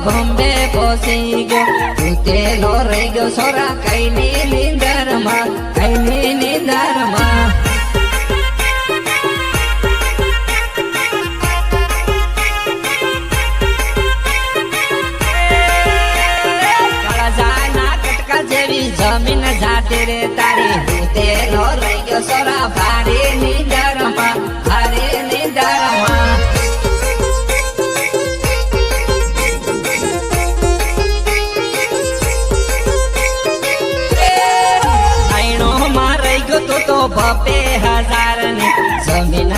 બોમ્બે પહોંચી ગયો તૂટેલો રહી ગયો સોરા કઈની નીંદરમાં કઈની નીંદરમાં જમીન જાતી રે તારી તૂટેલો રહી ગયો સોરા ભારે નીંદરમાં ભારે નીંદરમાં તો 2000 ની જમીન